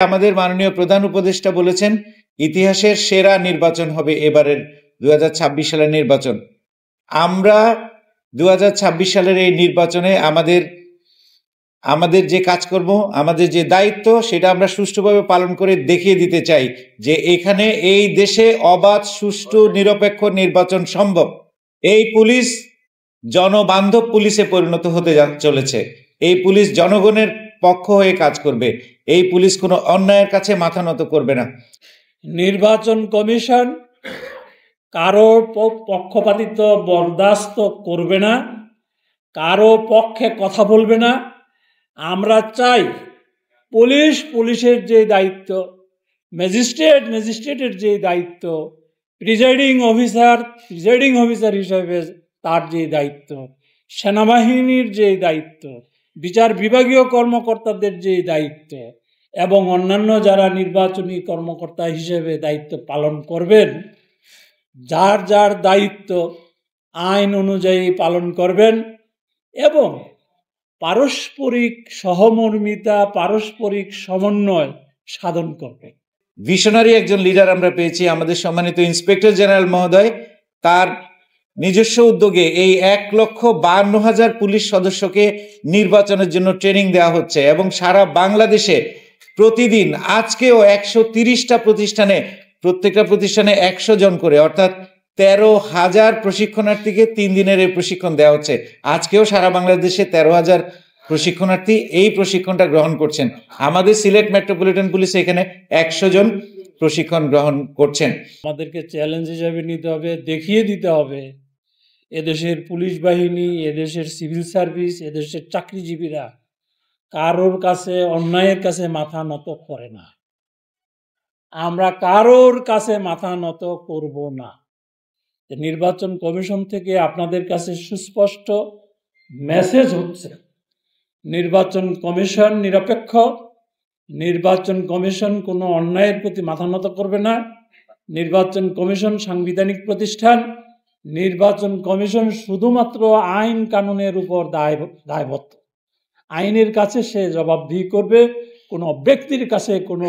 আমাদের মাননীয় প্রধান উপদেষ্টা বলেছেন ইতিহাসের সেরা নির্বাচন হবে এবারের 2026 সালের নির্বাচন। আমরা 2026 সালের এই নির্বাচনে আমাদের যে কাজকর্ম, আমাদের যে দায়িত্ব, সেটা আমরা সুষ্ঠুভাবে পালন করে দেখিয়ে দিতে চাই যে এখানে এই দেশে অবাধ, সুষ্ঠু, নিরপেক্ষ নির্বাচন সম্ভব। এই পুলিশ জনবান্ধব পুলিশে পরিণত হতে চলেছে। এই পুলিশ জনগণের পক্ষ হয়ে কাজ করবে। এই পুলিশ কোনো অন্যায়ের কাছে মাথা নত করবে না। নির্বাচন কমিশন কারো পক্ষপাতিত্ব বরদাস্ত করবে না, কারো পক্ষে কথা বলবে না। আমরা চাই পুলিশের যে দায়িত্ব, ম্যাজিস্ট্রেটের যে দায়িত্ব, প্রিজাইডিং অফিসার হিসেবে তার যে দায়িত্ব, সেনাবাহিনীর যে দায়িত্ব, বিচার বিভাগীয় কর্মকর্তাদের যে দায়িত্ব এবং অন্যান্য যারা নির্বাচনী কর্মকর্তা হিসেবে দায়িত্ব পালন করবেন, যার যার দায়িত্ব আইন অনুযায়ী পালন করবেন এবং পারস্পরিক সহমর্মিতা, পারস্পরিক সমন্বয় সাধন করবেন। ভিশনারি একজন লিডার আমরা পেয়েছি, আমাদের সম্মানিত ইন্সপেক্টর জেনারেল মহোদয়। তার নিজস্ব উদ্যোগে এই 1,52,000 পুলিশ সদস্যকে নির্বাচনের জন্য ট্রেনিং দেওয়া হচ্ছে এবং সারা বাংলাদেশে প্রতিদিন আজকেও 130টা প্রতিষ্ঠানে, প্রত্যেকটা প্রতিষ্ঠানে 100 জন করে, অর্থাৎ 13,000 প্রশিক্ষণার্থীকে 3 দিনের এই প্রশিক্ষণ দেওয়া হচ্ছে। আজকেও সারা বাংলাদেশে 13,000 প্রশিক্ষণার্থী এই প্রশিক্ষণটা গ্রহণ করছেন। আমাদের সিলেট মেট্রোপলিটন পুলিশ এখানে 100 জন প্রশিক্ষণ গ্রহণ করছেন। আমাদেরকে চ্যালেঞ্জ হিসাবে নিতে হবে, দেখিয়ে দিতে হবে এদেশের পুলিশ বাহিনী, এদেশের সিভিল সার্ভিস, এদেশের চাকরিজীবীরা কারোর কাছে, অন্যায়ের কাছে মাথা নত করে না। আমরা কারোর কাছে মাথা নত করব না। নির্বাচন কমিশন থেকে আপনাদের কাছে সুস্পষ্ট মেসেজ হচ্ছে, নির্বাচন কমিশন নিরপেক্ষ, নির্বাচন কমিশন কোনো অন্যায়ের প্রতি মাথা নত করবে না, নির্বাচন কমিশন সাংবিধানিক প্রতিষ্ঠান, নির্বাচন কমিশন শুধুমাত্র আইন কানুনের উপর দায়বদ্ধ। আইনের কাছে সে জবাবদিহি করবে, কোনো ব্যক্তির কাছে, কোনো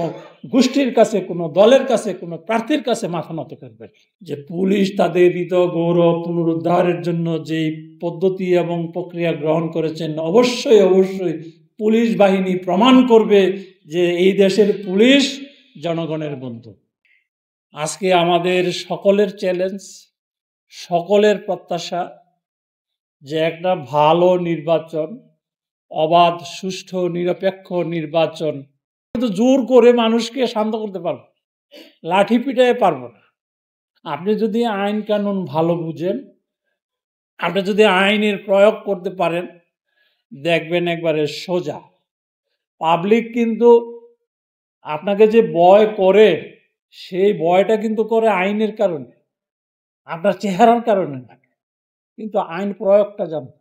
গোষ্ঠীর কাছে, কোনো দলের কাছে, কোনো প্রার্থীর কাছে মাথা নত করবে। যে পুলিশ তাদের হৃত গৌরব পুনরুদ্ধারের জন্য যেই পদ্ধতি এবং প্রক্রিয়া গ্রহণ করেছেন, অবশ্যই পুলিশ বাহিনী প্রমাণ করবে যে এই দেশের পুলিশ জনগণের বন্ধু। আজকে আমাদের সকলের চ্যালেঞ্জ, সকলের প্রত্যাশা যে একটা ভালো নির্বাচন, অবাধ, সুষ্ঠু, নিরপেক্ষ নির্বাচন। কিন্তু জোর করে মানুষকে শান্ত করতে পারবো, লাঠি পিটাইয়ে পারবো না। আপনি যদি আইন কানুন ভালো বুঝেন, আপনি যদি আইনের প্রয়োগ করতে পারেন, দেখবেন একবারে সোজা। পাবলিক কিন্তু আপনাকে যে ভয় করে, সেই ভয়টা কিন্তু করে আইনের কারণে, আপনার চেহারার কারণে না, কিন্তু আইন প্রয়োগটা জানতে